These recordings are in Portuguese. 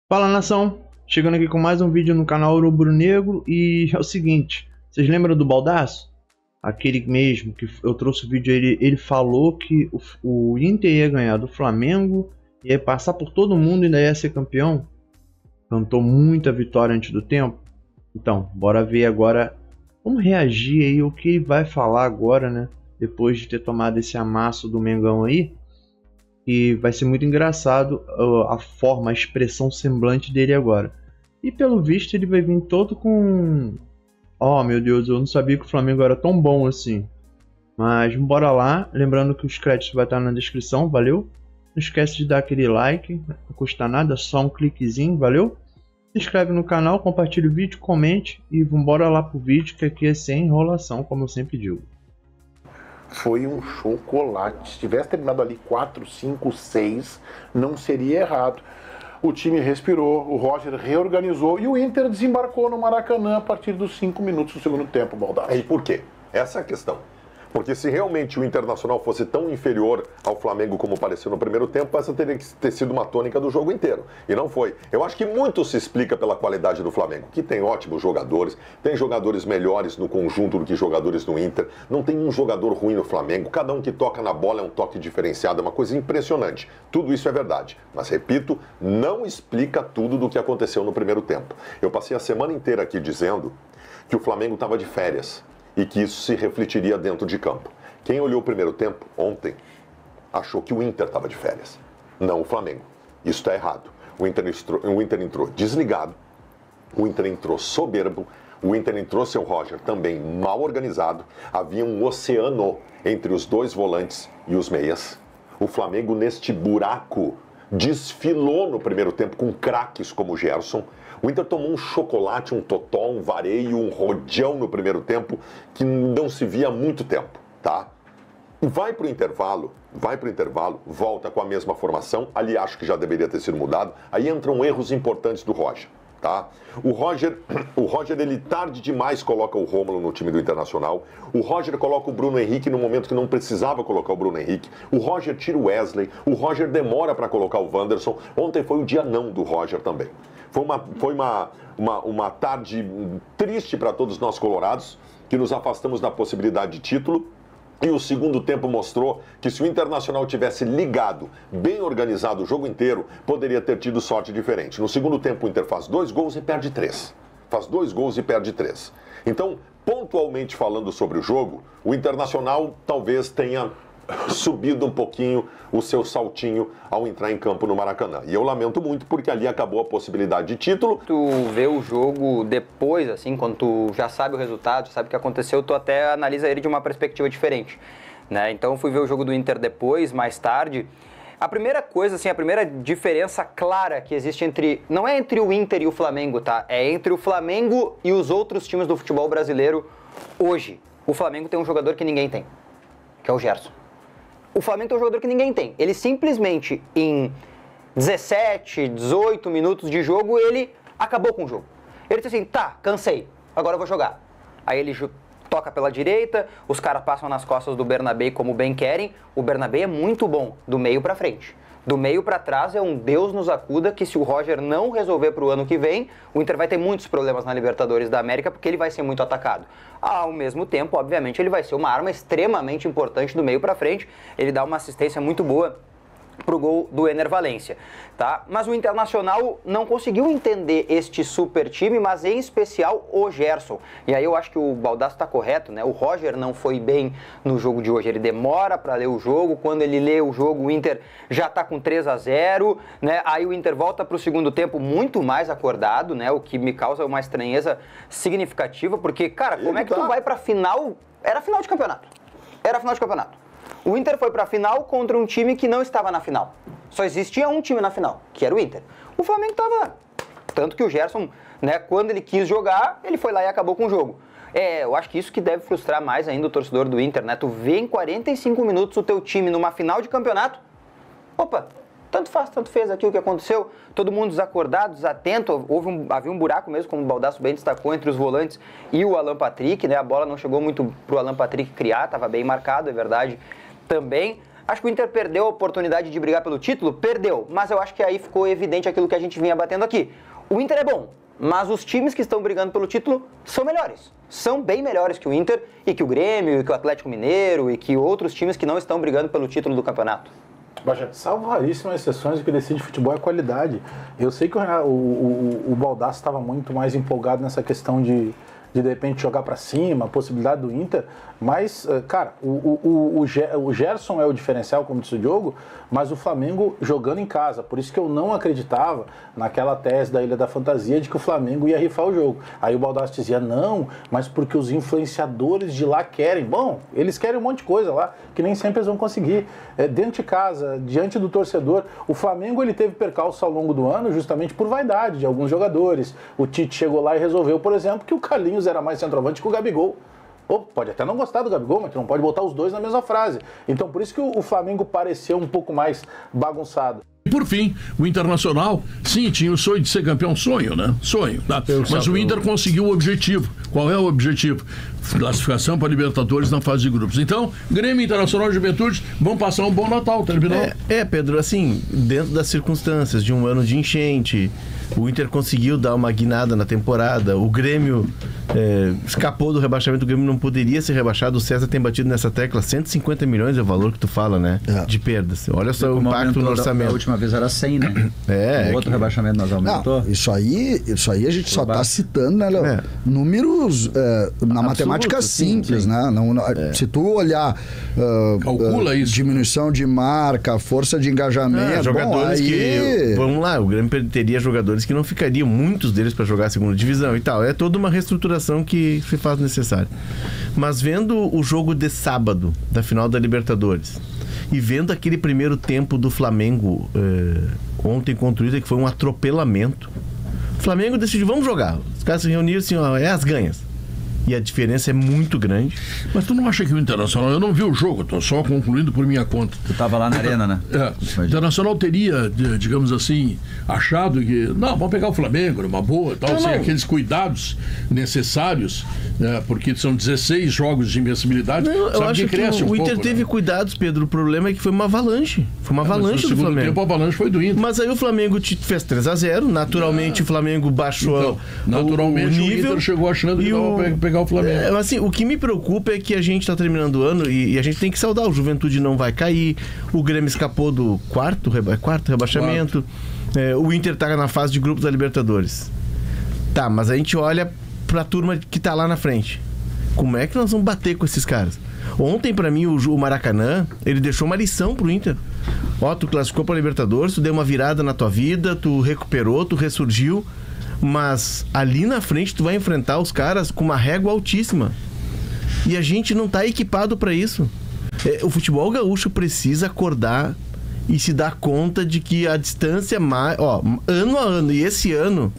Fala, nação! Chegando aqui com mais um vídeo no canal Rubro Negro. E é o seguinte, vocês lembram do Baldasso? Aquele mesmo que eu trouxe o vídeo, ele falou que o Inter ia ganhar do Flamengo, ia passar por todo mundo e ainda ia ser campeão. Cantou muita vitória antes do tempo. Então, bora ver agora como reagir aí, o que ele vai falar agora, né? Depois de ter tomado esse amasso do Mengão aí. E vai ser muito engraçado a forma, a expressão semblante dele agora. E pelo visto ele vai vir todo com... Oh meu Deus, eu não sabia que o Flamengo era tão bom assim. Mas bora lá, lembrando que os créditos vai estar na descrição, valeu? Não esquece de dar aquele like, não custa nada, só um cliquezinho, valeu? Se inscreve no canal, compartilha o vídeo, comente e vambora lá pro vídeo, que aqui é sem enrolação, como eu sempre digo. Foi um chocolate. Se tivesse terminado ali 4, 5, 6, não seria errado. O time respirou, o Roger reorganizou e o Inter desembarcou no Maracanã a partir dos 5 minutos do segundo tempo, Baldassi. E por quê? Essa é a questão. Porque se realmente o Internacional fosse tão inferior ao Flamengo como pareceu no primeiro tempo, essa teria que ter sido uma tônica do jogo inteiro. E não foi. Eu acho que muito se explica pela qualidade do Flamengo, que tem ótimos jogadores, tem jogadores melhores no conjunto do que jogadores no Inter, não tem um jogador ruim no Flamengo, cada um que toca na bola é um toque diferenciado, é uma coisa impressionante. Tudo isso é verdade. Mas, repito, não explica tudo do que aconteceu no primeiro tempo. Eu passei a semana inteira aqui dizendo que o Flamengo estava de férias e que isso se refletiria dentro de campo. Quem olhou o primeiro tempo, ontem, achou que o Inter estava de férias, não o Flamengo. Isso está errado. O Inter entrou desligado, o Inter entrou soberbo, o Inter entrou seu Roger também mal organizado, havia um oceano entre os dois volantes e os meias. O Flamengo, neste buraco, desfilou no primeiro tempo com craques como o Gerson. O Inter tomou um chocolate, um totó, um vareio, um rodeão no primeiro tempo que não se via há muito tempo, tá? Vai pro intervalo, volta com a mesma formação, ali acho que já deveria ter sido mudado, aí entram erros importantes do Roger, tá? O Roger ele tarde demais coloca o Rômulo no time do Internacional, o Roger coloca o Bruno Henrique no momento que não precisava colocar o Bruno Henrique, o Roger tira o Wesley, o Roger demora para colocar o Wanderson, ontem foi o dia não do Roger também. Foi uma tarde triste para todos nós colorados, que nos afastamos da possibilidade de título. E o segundo tempo mostrou que se o Internacional tivesse ligado, bem organizado o jogo inteiro, poderia ter tido sorte diferente. No segundo tempo o Inter faz 2 gols e perde 3. Faz 2 gols e perde 3. Então, pontualmente falando sobre o jogo, o Internacional talvez tenha subido um pouquinho o seu saltinho ao entrar em campo no Maracanã. E eu lamento muito porque ali acabou a possibilidade de título. Tu vê o jogo depois, assim, quando tu já sabe o resultado, sabe o que aconteceu, tu até analisa ele de uma perspectiva diferente, né? Então eu fui ver o jogo do Inter depois, mais tarde. A primeira coisa, assim, a primeira diferença clara que existe não é entre o Inter e o Flamengo, tá? É entre o Flamengo e os outros times do futebol brasileiro hoje. O Flamengo tem um jogador que ninguém tem, que é o Gerson. O Flamengo tem um jogador que ninguém tem. Ele simplesmente, em 17, 18 minutos de jogo, ele acabou com o jogo. Ele disse assim, tá, cansei, agora eu vou jogar. Aí ele toca pela direita, os caras passam nas costas do Bernabé como bem querem. O Bernabé é muito bom, do meio pra frente. Do meio pra trás é um Deus nos acuda que se o Roger não resolver pro ano que vem, o Inter vai ter muitos problemas na Libertadores da América porque ele vai ser muito atacado. Ao mesmo tempo, obviamente, ele vai ser uma arma extremamente importante do meio pra frente. Ele dá uma assistência muito boa pro gol do Ener Valencia, tá? Mas o Internacional não conseguiu entender este super time, mas em especial o Gerson. E aí eu acho que o Baldasso tá correto, né? O Roger não foi bem no jogo de hoje, ele demora para ler o jogo, quando ele lê o jogo o Inter já tá com 3-0, né? Aí o Inter volta pro segundo tempo muito mais acordado, né? O que me causa uma estranheza significativa, porque, cara, como é que tu vai pra final? Era final de campeonato. Era final de campeonato. O Inter foi pra final contra um time que não estava na final. Só existia um time na final, que era o Inter. O Flamengo estava... Tanto que o Gerson, né, quando ele quis jogar, ele foi lá e acabou com o jogo. Eu acho que isso que deve frustrar mais ainda o torcedor do Inter, né? Tu vê em 45 minutos o teu time numa final de campeonato. Opa, tanto faz, tanto fez aqui o que aconteceu. Todo mundo desacordado, desatento. Havia um buraco mesmo, como o Baldasso bem destacou, entre os volantes e o Alan Patrick, né? A bola não chegou muito pro Alan Patrick criar, estava bem marcado, é verdade. Também, Acho que o Inter perdeu a oportunidade de brigar pelo título? Perdeu, mas eu acho que aí ficou evidente aquilo que a gente vinha batendo aqui. O Inter é bom, mas os times que estão brigando pelo título são melhores. São bem melhores que o Inter e que o Grêmio, e que o Atlético Mineiro e que outros times que não estão brigando pelo título do campeonato. Salvo raríssimas exceções, o que decide futebol é a qualidade. Eu sei que o Baldasso estava muito mais empolgado nessa questão de repente jogar para cima, a possibilidade do Inter, mas, cara, o Gerson é o diferencial, como disse o Diogo, mas o Flamengo jogando em casa, por isso que eu não acreditava naquela tese da Ilha da Fantasia de que o Flamengo ia rifar o jogo. Aí o Baldasso dizia, não, mas porque os influenciadores de lá querem. Bom, eles querem um monte de coisa lá, que nem sempre eles vão conseguir. Dentro de casa, diante do torcedor, o Flamengo ele teve percalço ao longo do ano justamente por vaidade de alguns jogadores. O Tite chegou lá e resolveu, por exemplo, que o Carlinhos era mais centroavante que o Gabigol. Pode até não gostar do Gabigol, mas tu não pode botar os dois na mesma frase. Então por isso que o Flamengo pareceu um pouco mais bagunçado. E por fim, o Internacional, sim, tinha o sonho de ser campeão, sonho, né? Sonho, tá? Mas o Inter conseguiu o objetivo. Qual é o objetivo? Classificação para Libertadores na fase de grupos. Então, Grêmio, Internacional e Juventude vão passar um bom Natal, terminou? Pedro, assim, dentro das circunstâncias de um ano de enchente, o Inter conseguiu dar uma guinada na temporada, o Grêmio escapou do rebaixamento, o Grêmio não poderia ser rebaixado, o César tem batido nessa tecla, 150 milhões é o valor que tu fala, né? De perdas. Olha só o impacto no orçamento. A última vez era 100, né? O outro rebaixamento nós aumentou. Não, isso aí a gente só está citando, né, Léo? Números na matemática simples, né? Se tu olhar calcula isso. Diminuição de marca, força de engajamento, jogadores que vamos lá, o Grêmio teria jogadores que não ficariam, muitos deles para jogar a segunda divisão e tal. É toda uma reestruturação que se faz necessária. Mas vendo o jogo de sábado da final da Libertadores e vendo aquele primeiro tempo do Flamengo ontem contra o Inter, que foi um atropelamento, o Flamengo decidiu, vamos jogar. Os caras se reuniram assim, as ganhas. E a diferença é muito grande. Mas tu não acha que o Internacional... Eu não vi o jogo, estou só concluindo por minha conta. Tu estava lá na arena, né? O Internacional teria, digamos assim, achado que... Não, vamos pegar o Flamengo, numa boa e tal, sem aqueles cuidados necessários, porque são 16 jogos de invencibilidade. Eu acho que o Inter teve cuidados, Pedro. O problema é que foi uma avalanche. Foi uma avalanche do Flamengo. No segundo tempo, a avalanche foi do Inter. Mas aí o Flamengo fez 3-0. Naturalmente, o Flamengo baixou naturalmente, o nível. O Inter chegou achando que dava pegar o Flamengo. Assim, o que me preocupa é que a gente está terminando o ano e a gente tem que saudar. O Juventude não vai cair. O Grêmio escapou do quarto rebaixamento. O Inter está na fase de grupos da Libertadores. Tá, mas a gente olha para a turma que está lá na frente. Como é que nós vamos bater com esses caras? Ontem, para mim, o Maracanã, ele deixou uma lição pro Inter. Tu classificou para Libertadores, tu deu uma virada na tua vida, tu recuperou, tu ressurgiu. Mas ali na frente tu vai enfrentar os caras com uma régua altíssima. E a gente não tá equipado para isso. O futebol gaúcho precisa acordar e se dar conta de que a distância ano a ano, e esse ano,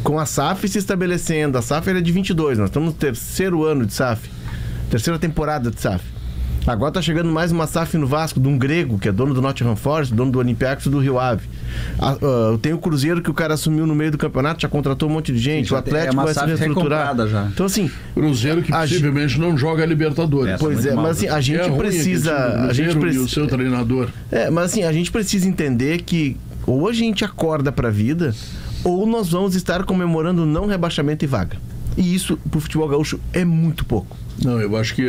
com a SAF se estabelecendo, a SAF era de 22, nós estamos no terceiro ano de SAF, terceira temporada de SAF. Agora tá chegando mais uma SAF no Vasco, de um grego, que é dono do Nottingham Forest, dono do Olympiacos e do Rio Ave. Tem o Cruzeiro, que o cara assumiu no meio do campeonato, já contratou um monte de gente. O Atlético vai se reestruturar. Já. Então, assim... Cruzeiro que possivelmente não joga a Libertadores. Pois é, mas assim, a gente precisa... E o seu treinador. Mas assim, a gente precisa entender que ou a gente acorda pra vida, ou nós vamos estar comemorando não rebaixamento e vaga. E isso, pro futebol gaúcho, é muito pouco. Não, eu acho que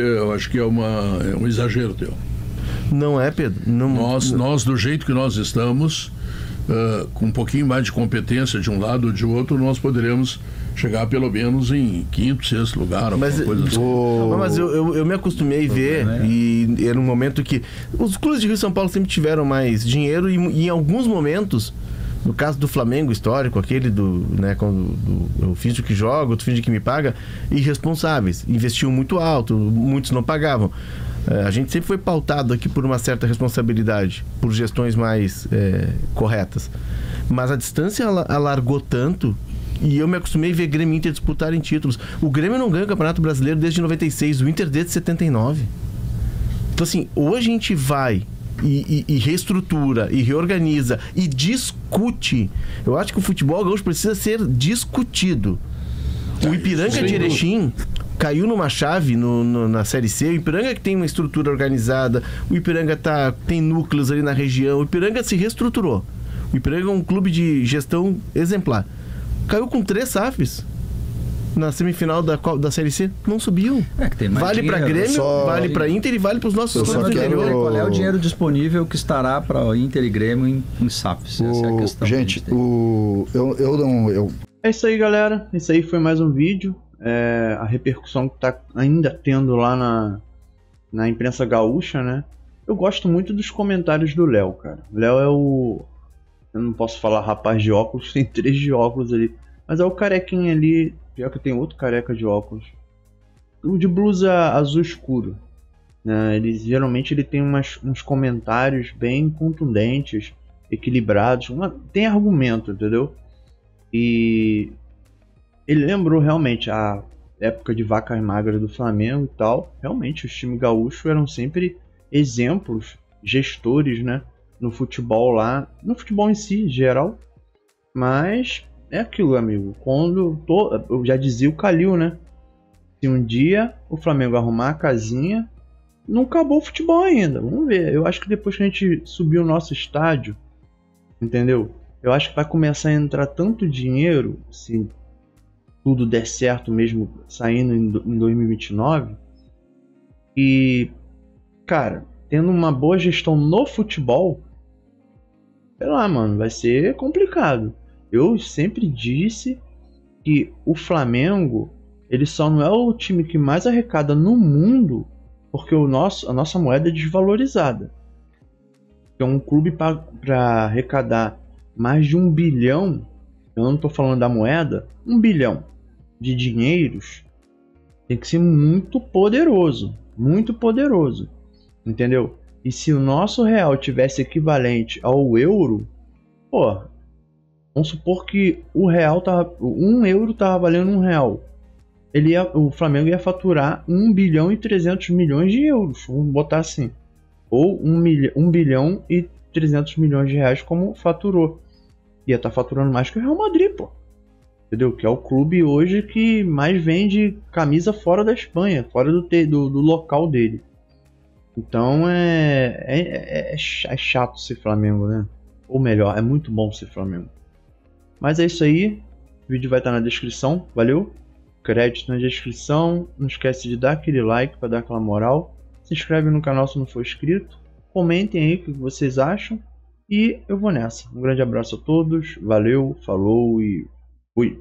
é um exagero teu. Não é, Pedro? Nós, do jeito que nós estamos, com um pouquinho mais de competência de um lado ou de outro, nós poderemos chegar pelo menos em quinto, sexto lugar, alguma coisa assim. Mas eu me acostumei a ver, e era um momento que os clubes de Rio e São Paulo sempre tiveram mais dinheiro e em alguns momentos, no caso do Flamengo histórico, aquele eu finjo que jogo, tu finge que me paga, irresponsáveis, investiam muito alto, muitos não pagavam. A gente sempre foi pautado aqui por uma certa responsabilidade, por gestões mais corretas. Mas a distância alargou tanto, e eu me acostumei a ver Grêmio e Inter disputarem títulos. O Grêmio não ganha o Campeonato Brasileiro desde 96, o Inter desde 79. Então assim, ou a gente vai e reestrutura, e reorganiza, e discute. Eu acho que o futebol gaúcho precisa ser discutido. O Ipiranga de Erechim, caiu numa chave na Série C. O Ipiranga que tem uma estrutura organizada, o Ipiranga tem núcleos ali na região, o Ipiranga se reestruturou. O Ipiranga é um clube de gestão exemplar. Caiu com 3 SAFs na semifinal da Série C, não subiu. Que tem mais vale para Grêmio, vale para Inter e vale para os nossos clubes do interior. Qual é o dinheiro disponível que estará para Inter e Grêmio em SAFs? Essa é a questão. Gente, É isso aí, galera. Esse aí foi mais um vídeo. A repercussão que tá ainda tendo lá na imprensa gaúcha, né? Eu gosto muito dos comentários do Léo, cara. O Léo é o... Eu não posso falar rapaz de óculos, tem 3 de óculos ali. Mas é o carequinha ali, pior que tem outro careca de óculos. O de blusa azul escuro. Né? Geralmente ele tem uns comentários bem contundentes, equilibrados. Tem argumento, entendeu? E ele lembrou realmente a época de vacas magras do Flamengo e tal. Realmente os times gaúchos eram sempre exemplos, gestores, né? No futebol lá, no futebol em si, em geral. Mas é aquilo, amigo. Eu já dizia o Calil, né? Se um dia o Flamengo arrumar a casinha, não acabou o futebol ainda. Vamos ver. Eu acho que depois que a gente subir o nosso estádio, entendeu? Eu acho que vai começar a entrar tanto dinheiro, se tudo der certo mesmo, saindo em 2029. E, cara, tendo uma boa gestão no futebol, sei lá, mano, vai ser complicado. Eu sempre disse que o Flamengo, ele só não é o time que mais arrecada no mundo porque a nossa moeda é desvalorizada. É um clube para arrecadar mais de 1 bilhão, eu não estou falando da moeda, 1 bilhão de dinheiros, tem que ser muito poderoso, entendeu? E se o nosso real tivesse equivalente ao euro, pô, vamos supor que o real tava, 1 euro estava valendo 1 real. O Flamengo ia faturar 1 bilhão e 300 milhões de euros, vamos botar assim. Ou 1 bilhão e 300 milhões de reais como faturou. Ia estar faturando mais que o Real Madrid, pô. Entendeu? Que é o clube hoje que mais vende camisa fora da Espanha, fora do local dele. Então é chato ser Flamengo, né? Ou melhor, é muito bom ser Flamengo. Mas é isso aí. O vídeo vai estar na descrição. Valeu? Crédito na descrição. Não esquece de dar aquele like para dar aquela moral. Se inscreve no canal se não for inscrito. Comentem aí o que vocês acham. E eu vou nessa. Um grande abraço a todos. Valeu, falou e fui.